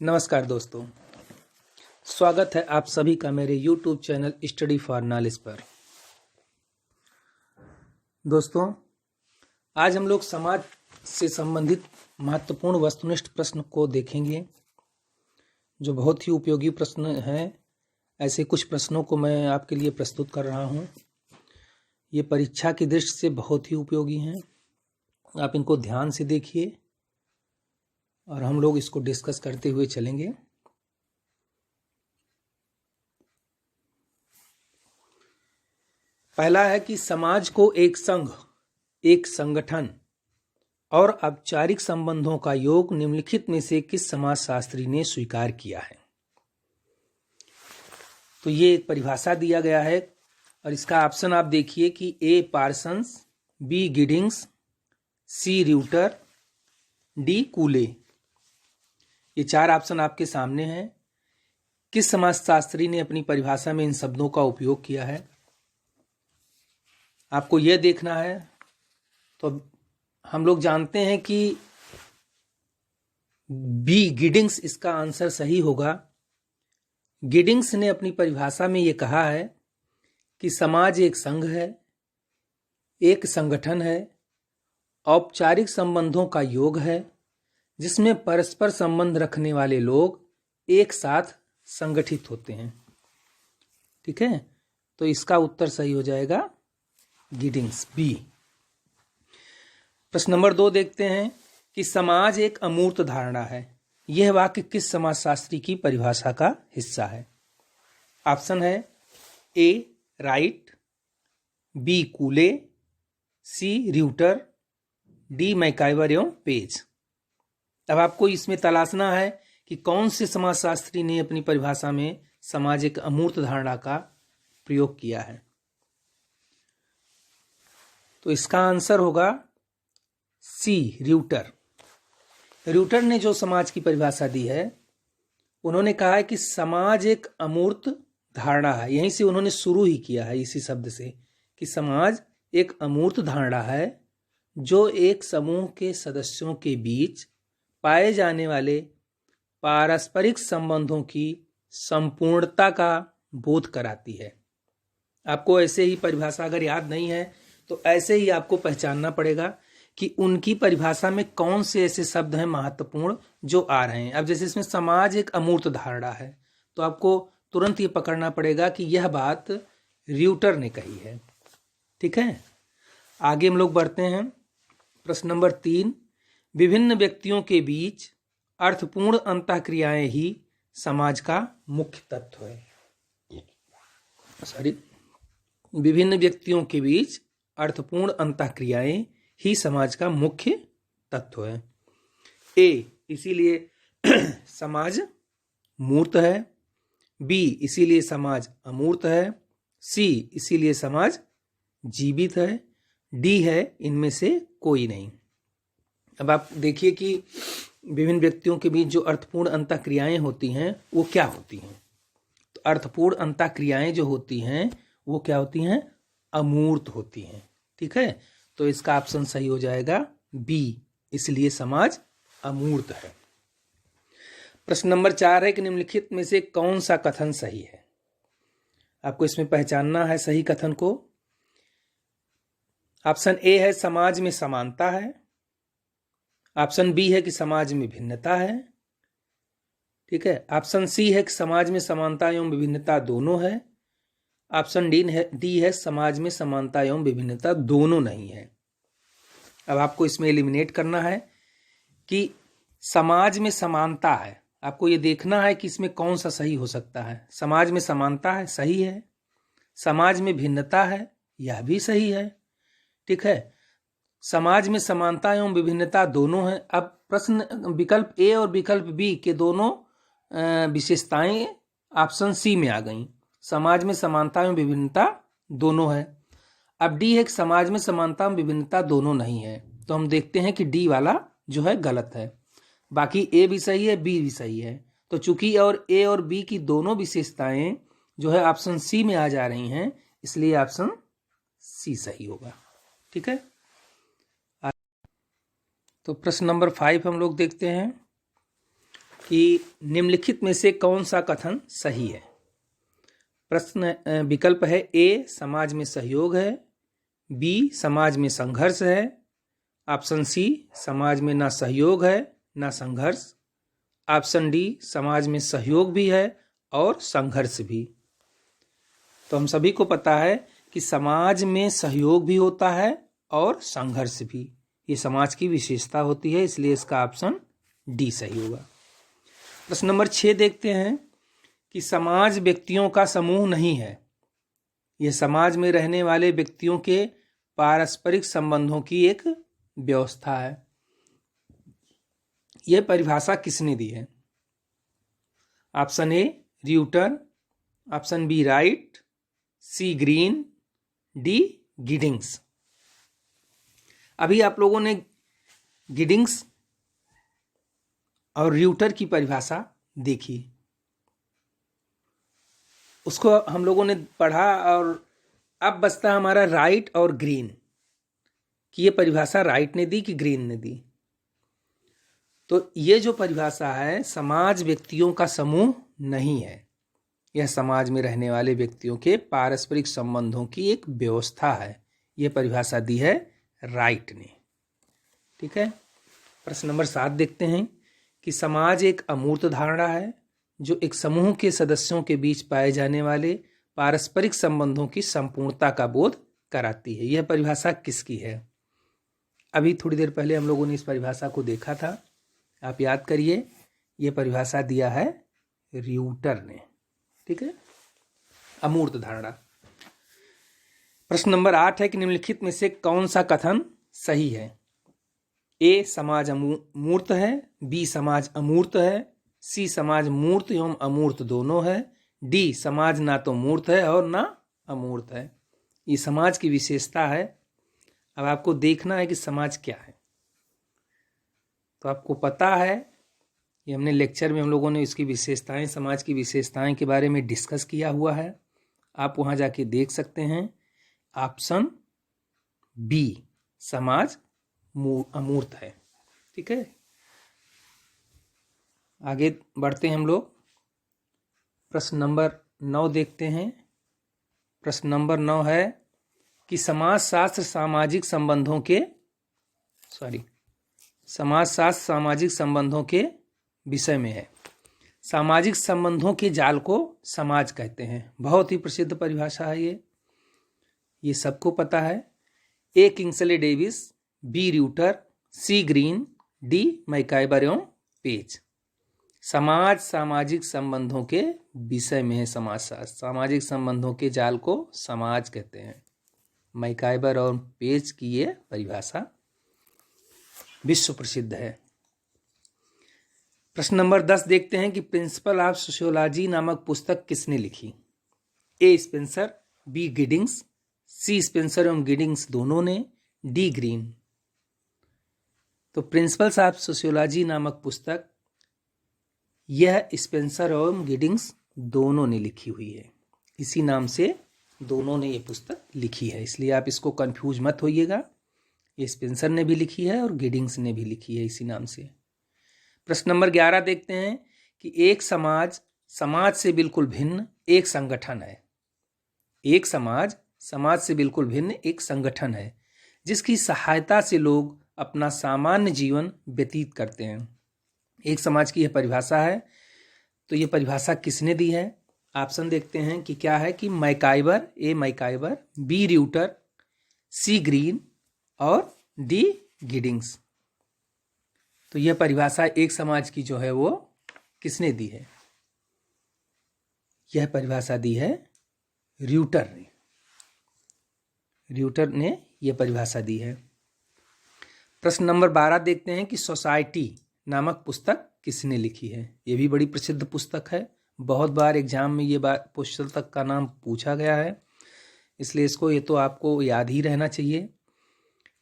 नमस्कार दोस्तों, स्वागत है आप सभी का मेरे YouTube channel study for knowledge पर। दोस्तों, आज हम लोग समाज से संबंधित महत्वपूर्ण वस्तुनिष्ठ प्रश्न को देखेंगे, जो बहुत ही उपयोगी प्रश्न हैं। ऐसे कुछ प्रश्नों को मैं आपके लिए प्रस्तुत कर रहा हूं। ये परीक्षा की दृष्टि से बहुत ही उपयोगी हैं। आप इनको ध्यान से देखिए और हम लोग इसको डिस्कस करते हुए चलेंगे। पहला है कि समाज को एक संघ, एक संगठन और औपचारिक संबंधों का योग निम्नलिखित में से किस समाजशास्त्री ने स्वीकार किया है। तो ये एक परिभाषा दिया गया है और इसका ऑप्शन आप देखिए कि ए पार्सन्स, बी गिडिंग्स, सी र्यूटर, डी कूले। ये चार ऑप्शन आपके सामने हैं। किस समाजशास्त्री ने अपनी परिभाषा में इन शब्दों का उपयोग किया है, आपको यह देखना है। तो हम लोग जानते हैं कि बी गिडिंग्स इसका आंसर सही होगा। गिडिंग्स ने अपनी परिभाषा में यह कहा है कि समाज एक संघ है, एक संगठन है, औपचारिक संबंधों का योग है, जिसमें परस्पर संबंध रखने वाले लोग एक साथ संगठित होते हैं। ठीक है, तो इसका उत्तर सही हो जाएगा गिडिंग्स, बी। प्रश्न नंबर 2 देखते हैं कि समाज एक अमूर्त धारणा है। यह वाक्य किस समाजशास्त्री की परिभाषा का हिस्सा है। ऑप्शन है ए राइट, बी कूले, सी र्यूटर, डी मैकाइवर एवं पेज। अब आपको इसमें तलाशना है कि कौन से समाजशास्त्री ने अपनी परिभाषा में समाज एक अमूर्त धारणा का प्रयोग किया है। तो इसका आंसर होगा सी र्यूटर। र्यूटर ने जो समाज की परिभाषा दी है, उन्होंने कहा है कि समाज एक अमूर्त धारणा है। यहीं से उन्होंने शुरू ही किया है इसी शब्द से कि समाज एक अमूर्त धारणा है जो एक समूह के सदस्यों के बीच पाए जाने वाले पारस्परिक संबंधों की संपूर्णता का बोध कराती है। आपको ऐसे ही परिभाषा अगर याद नहीं है तो ऐसे ही आपको पहचानना पड़ेगा कि उनकी परिभाषा में कौन से ऐसे शब्द हैं महत्वपूर्ण जो आ रहे हैं। अब जैसे इसमें समाज एक अमूर्त धारणा है, तो आपको तुरंत ये पकड़ना पड़ेगा कि यह बात र्यूटर ने कही है। ठीक है, आगे हम लोग बढ़ते हैं। प्रश्न नंबर 3, विभिन्न व्यक्तियों के बीच अर्थपूर्ण अंतःक्रियाएं ही समाज का मुख्य तत्व है। विभिन्न व्यक्तियों के बीच अर्थपूर्ण अंतःक्रियाएं ही समाज का मुख्य तत्व है। ए इसीलिए समाज मूर्त है, बी इसीलिए समाज अमूर्त है, सी इसीलिए समाज जीवित है, डी है इनमें से कोई नहीं। अब आप देखिए कि विभिन्न व्यक्तियों के बीच जो अर्थपूर्ण अंतःक्रियाएं होती हैं वो क्या होती हैं। तो अर्थपूर्ण अंतःक्रियाएं जो होती हैं वो क्या होती हैं, अमूर्त होती हैं। ठीक है, तो इसका ऑप्शन सही हो जाएगा बी, इसलिए समाज अमूर्त है। प्रश्न नंबर 4 है कि निम्नलिखित में से कौन सा कथन सही है। आपको इसमें पहचानना है सही कथन को। ऑप्शन ए है समाज में समानता है, ऑप्शन बी है कि समाज में भिन्नता है, ठीक है, ऑप्शन सी है कि समाज में समानता एवं विभिन्नता दोनों है, ऑप्शन डी है समाज में समानता एवं विभिन्नता दोनों नहीं है। अब आपको इसमें एलिमिनेट करना है कि समाज में समानता है। आपको ये देखना है कि इसमें कौन सा सही हो सकता है। समाज में समानता है, सही है। समाज में भिन्नता है, यह भी सही है। ठीक है, समाज में समानता एवं विभिन्नता दोनों है। अब प्रश्न विकल्प ए और विकल्प बी के दोनों विशेषताएं ऑप्शन सी में आ गई। समाज में समानता एवं विभिन्नता दोनों है। अब डी है कि समाज में समानता एवं विभिन्नता दोनों नहीं है, तो हम देखते हैं कि डी वाला जो है गलत है। बाकी ए भी सही है, बी भी सही है। तो चूंकि और ए और बी की दोनों विशेषताएं जो है ऑप्शन सी में आ जा रही हैं, इसलिए ऑप्शन सी सही होगा। ठीक है, तो प्रश्न नंबर 5 हम लोग देखते हैं। कि निम्नलिखित में से कौन सा कथन सही है। प्रश्न विकल्प है ए समाज में सहयोग है, बी समाज में संघर्ष है, ऑप्शन सी समाज में ना सहयोग है ना संघर्ष, ऑप्शन डी समाज में सहयोग भी है और संघर्ष भी। तो हम सभी को पता है कि समाज में सहयोग भी होता है और संघर्ष भी, ये समाज की विशेषता होती है, इसलिए इसका ऑप्शन डी सही होगा। प्रश्न नंबर 6 देखते हैं कि समाज व्यक्तियों का समूह नहीं है, यह समाज में रहने वाले व्यक्तियों के पारस्परिक संबंधों की एक व्यवस्था है। यह परिभाषा किसने दी है? Option A Reuter, option B Wright, C Green, D Giddings. अभी आप लोगों ने गिडिंग्स और र्यूटर की परिभाषा देखी, उसको हम लोगों ने पढ़ा, और अब बचता हमारा राइट और ग्रीन कि ये परिभाषा राइट ने दी कि ग्रीन ने दी। तो ये जो परिभाषा है, समाज व्यक्तियों का समूह नहीं है, यह समाज में रहने वाले व्यक्तियों के पारस्परिक संबंधों की एक व्यवस्था है। यह परिभाषा दी है राइट ने। ठीक है। प्रश्न नंबर 7 देखते हैं कि समाज एक अमूर्त धारणा है जो एक समूह के सदस्यों के बीच पाए जाने वाले पारस्परिक संबंधों की संपूर्णता का बोध कराती है। यह परिभाषा किसकी है? अभी थोड़ी देर पहले हम लोगों ने इस परिभाषा को देखा था, आप याद करिए। यह परिभाषा दिया है र्यूटर ने। ठीक है, अमूर्त धारणा। प्रश्न नंबर 8 है कि निम्नलिखित में से कौन सा कथन सही है? ए समाज मूर्त है, बी समाज अमूर्त है, सी समाज मूर्त एवं अमूर्त दोनों है, डी समाज ना तो मूर्त है और ना अमूर्त है। ये समाज की विशेषता है। अब आपको देखना है कि समाज क्या है। तो आपको पता है, ये हमने लेक्चर में हम लोगों ने इसकी विशेषताएं, समाज की विशेषताएं के बारे में डिस्कस किया हुआ है, आप वहां जाके देख सकते हैं। ऑप्शन बी समाज अमूर्त है। ठीक है, आगे बढ़ते हैं हम लोग। प्रश्न नंबर 9 देखते हैं। प्रश्न नंबर 9 है कि समाजशास्त्र सामाजिक संबंधों के विषय में है। सामाजिक संबंधों के जाल को समाज कहते हैं। बहुत ही प्रसिद्ध परिभाषा है ये सबको पता है। ए किंग्सले डेविस, बी र्यूटर, सी ग्रीन, डी मैकाइबर एवं पेज। समाज सामाजिक संबंधों के विषय में है समाजशास्त्र। सामाजिक संबंधों के जाल को समाज कहते हैं। मैकाइबर और पेज की ये परिभाषा विश्व प्रसिद्ध है। प्रश्न नंबर 10 देखते हैं कि प्रिंसिपल ऑफ सोशियोलॉजी नामक पुस्तक किसने लिखी? ए स्पेंसर, बी गिडिंग्स, सी स्पेंसर एवं गिडिंग्स दोनों ने, डी ग्रीन। तो प्रिंसिपल्स ऑफ सोशियोलॉजी नामक पुस्तक यह स्पेंसर एवं गिडिंग्स दोनों ने लिखी हुई है। इसी नाम से दोनों ने ये पुस्तक लिखी है, इसलिए आप इसको कंफ्यूज मत होइएगा। ये स्पेंसर ने भी लिखी है और गिडिंग्स ने भी लिखी है इसी नाम से। प्रश्न नंबर 11 देखते हैं कि एक समाज समाज से बिल्कुल भिन्न एक संगठन है। एक समाज समाज से बिल्कुल भिन्न एक संगठन है जिसकी सहायता से लोग अपना सामान्य जीवन व्यतीत करते हैं। एक समाज की यह परिभाषा है। तो यह परिभाषा किसने दी है? ऑप्शन देखते हैं कि क्या है कि मैकाइबर, ए मैकाइबर, बी र्यूटर, सी ग्रीन और डी गिडिंग्स। तो यह परिभाषा एक समाज की जो है वो किसने दी है? यह परिभाषा दी है र्यूटर ने। र्यूटर ने यह परिभाषा दी है। प्रश्न नंबर 12 देखते हैं कि सोसाइटी नामक पुस्तक किसने लिखी है? यह भी बड़ी प्रसिद्ध पुस्तक है। बहुत बार एग्जाम में ये पुस्तक का नाम पूछा गया है, इसलिए ये तो आपको याद ही रहना चाहिए।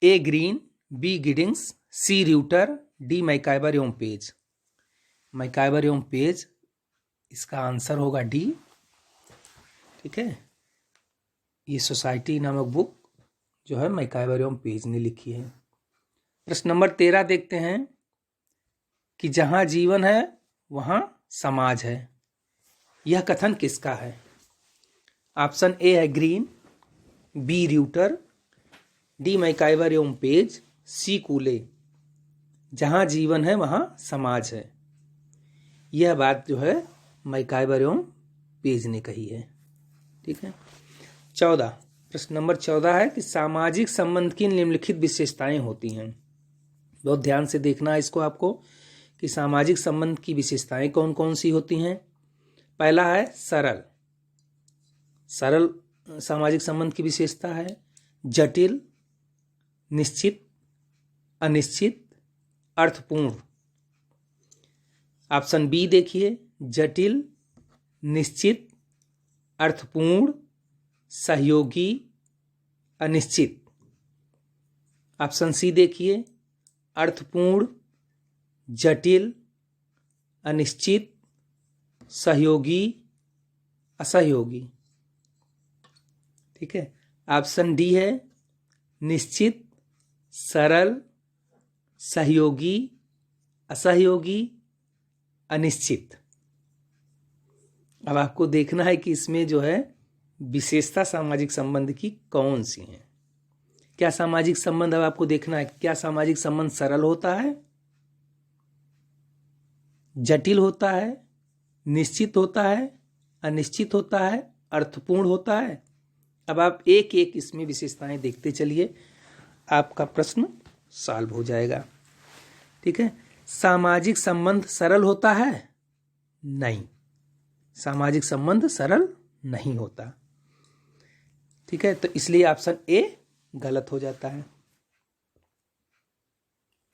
ए ग्रीन, बी गिडिंग्स, सी र्यूटर, डी मैकाइबर एवं पेज। मैकाइबर एवं पेज, इसका आंसर होगा डी। ठीक है, ये सोसाइटी नामक बुक जो है मैकाइबर एवं पेज ने लिखी है। प्रश्न नंबर 13 देखते हैं कि जहां जीवन है वहां समाज है। यह कथन किसका है? ऑप्शन ए है ग्रीन, बी र्यूटर, डी मैकाइवर एवं पेज, सी कूले। जहां जीवन है वहां समाज है। यह बात जो है मैकाइवर एवं पेज ने कही है। ठीक है। 14, प्रश्न नंबर 14 है कि सामाजिक संबंध की निम्नलिखित विशेषताएं होती हैं। बहुत ध्यान से देखना है इसको आपको कि सामाजिक संबंध की विशेषताएं कौन कौन सी होती हैं। पहला है सरल। सरल सामाजिक संबंध की विशेषता है। जटिल, निश्चित, अनिश्चित, अर्थपूर्ण। ऑप्शन बी देखिए, जटिल, निश्चित, अर्थपूर्ण, सहयोगी, अनिश्चित। ऑप्शन सी देखिए, अर्थपूर्ण, जटिल, अनिश्चित, सहयोगी, असहयोगी। ठीक है। ऑप्शन डी है निश्चित, सरल, सहयोगी, असहयोगी, अनिश्चित। अब आपको देखना है कि इसमें जो है विशेषता सामाजिक संबंध की कौन सी है। क्या सामाजिक संबंध, अब आपको देखना है क्या सामाजिक संबंध सरल होता है, जटिल होता है, निश्चित होता है, अनिश्चित होता है, अर्थपूर्ण होता है। अब आप एक एक इसमें विशेषताएं देखते चलिए, आपका प्रश्न सॉल्व हो जाएगा। ठीक है। सामाजिक संबंध सरल होता है? नहीं, सामाजिक संबंध सरल नहीं होता। ठीक है। तो इसलिए ऑप्शन ए गलत हो जाता है।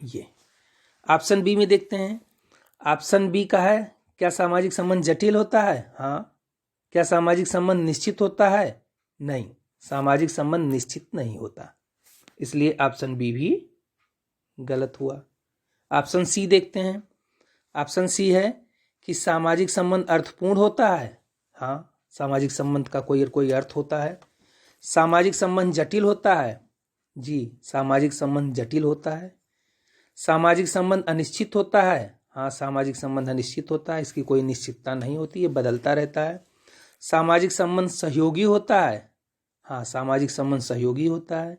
ये ऑप्शन बी में देखते हैं। ऑप्शन बी का है क्या सामाजिक संबंध जटिल होता है? हाँ। क्या सामाजिक संबंध निश्चित होता है? नहीं, सामाजिक संबंध निश्चित नहीं होता। इसलिए ऑप्शन बी भी गलत हुआ। ऑप्शन सी देखते हैं। ऑप्शन सी है कि सामाजिक संबंध अर्थपूर्ण होता है। हाँ, सामाजिक संबंध का कोई अर्थ होता है। सामाजिक संबंध जटिल होता है? जी, सामाजिक संबंध जटिल होता है। सामाजिक संबंध अनिश्चित होता है? हाँ, सामाजिक संबंध अनिश्चित होता है, इसकी कोई निश्चितता नहीं होती, ये बदलता रहता है। सामाजिक संबंध सहयोगी होता है? हाँ, सामाजिक संबंध सहयोगी होता है।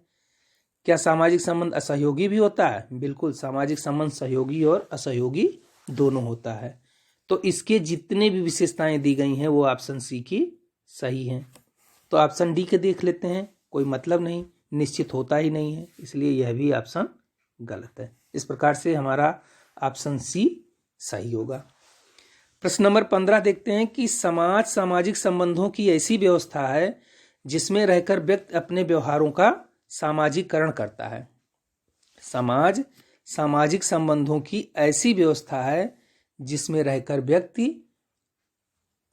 क्या सामाजिक संबंध असहयोगी भी होता है? बिल्कुल, सामाजिक संबंध सहयोगी और असहयोगी दोनों होता है। तो इसके जितने भी विशेषताएं दी गई हैं वो ऑप्शन सी की सही हैं। तो ऑप्शन डी के देख लेते हैं, कोई मतलब नहीं, निश्चित होता ही नहीं है, इसलिए यह भी ऑप्शन गलत है। इस प्रकार से हमारा ऑप्शन सी सही होगा। प्रश्न नंबर 15 देखते हैं कि समाज सामाजिक संबंधों की ऐसी व्यवस्था है जिसमें रहकर व्यक्ति अपने व्यवहारों का सामाजिकरण करता है। समाज सामाजिक संबंधों की ऐसी व्यवस्था है जिसमें रहकर व्यक्ति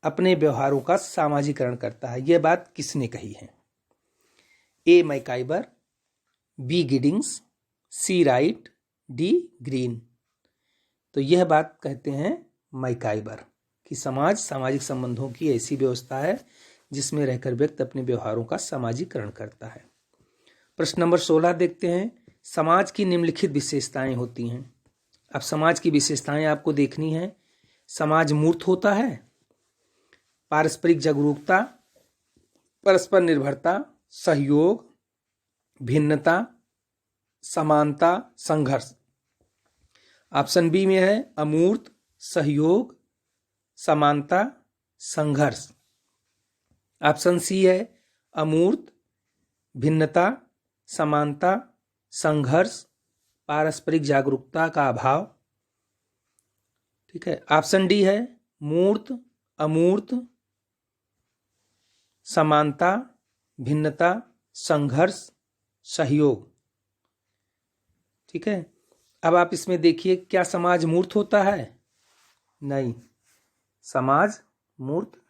अपने व्यवहारों का सामाजिकरण करता है। यह बात किसने कही है? ए मैकाइवर, बी गिडिंग्स, सी राइट, डी ग्रीन। तो यह बात कहते हैं मैकाइवर कि समाज सामाजिक संबंधों की ऐसी व्यवस्था है जिसमें रहकर व्यक्ति अपने व्यवहारों का सामाजिकरण करता है। प्रश्न नंबर 16 देखते हैं। समाज की निम्नलिखित विशेषताएं होती हैं। अब समाज की विशेषताएं आपको देखनी है। समाज मूर्त होता है, पारस्परिक जागरूकता, परस्पर निर्भरता, सहयोग, भिन्नता, समानता, संघर्ष। ऑप्शन बी में है अमूर्त, सहयोग, समानता, संघर्ष। ऑप्शन सी है अमूर्त, भिन्नता, समानता, संघर्ष, पारस्परिक जागरूकता का अभाव। ठीक है। ऑप्शन डी है मूर्त, अमूर्त, समानता, भिन्नता, संघर्ष, सहयोग। ठीक है। अब आप इसमें देखिए, क्या समाज मूर्त होता है? नहीं, समाज मूर्त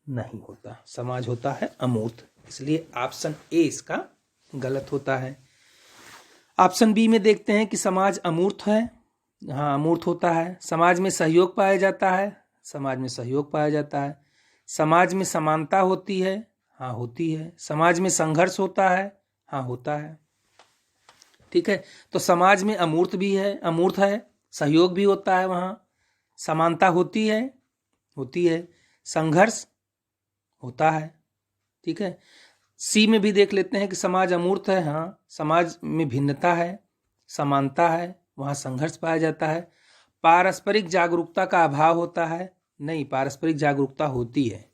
नहीं होता, समाज होता है अमूर्त। इसलिए ऑप्शन ए इसका गलत होता है। ऑप्शन बी में देखते हैं कि समाज अमूर्त है। हाँ, अमूर्त होता है। समाज में सहयोग पाया जाता है? समाज में सहयोग पाया जाता है। समाज में समानता होती है? हाँ, होती है। समाज में संघर्ष होता है? हाँ, होता है। ठीक है। तो समाज में अमूर्त भी है, अमूर्त है, सहयोग भी होता है वहाँ, समानता होती है। संघर्ष होता है। ठीक है। सी में भी देख लेते हैं कि समाज अमूर्त है। हाँ, समाज में भिन्नता है, समानता है, वहाँ संघर्ष पाया जाता है। पारस्परिक जागरूकता का अभाव होता है, नहीं, पारस्परिक जागरूकता होती है।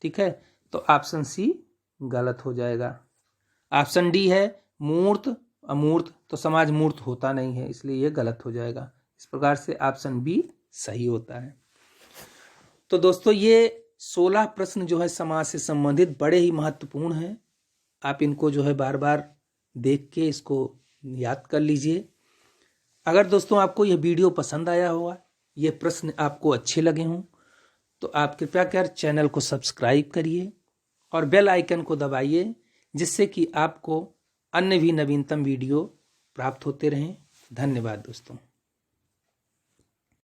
ठीक है, तो ऑप्शन सी गलत हो जाएगा। ऑप्शन डी है मूर्त अमूर्त, तो समाज मूर्त होता नहीं है, इसलिए यह गलत हो जाएगा। इस प्रकार से ऑप्शन बी सही होता है। तो दोस्तों ये 16 प्रश्न जो है समाज से संबंधित बड़े ही महत्वपूर्ण हैं। आप इनको जो है बार बार देख के इसको याद कर लीजिए। अगर दोस्तों आपको यह वीडियो पसंद आया होगा, ये प्रश्न आपको अच्छे लगे हों, तो आप कृपया कर चैनल को सब्सक्राइब करिए और बेल आइकन को दबाइए, जिससे कि आपको अन्य भी नवीनतम वीडियो प्राप्त होते रहें। धन्यवाद दोस्तों।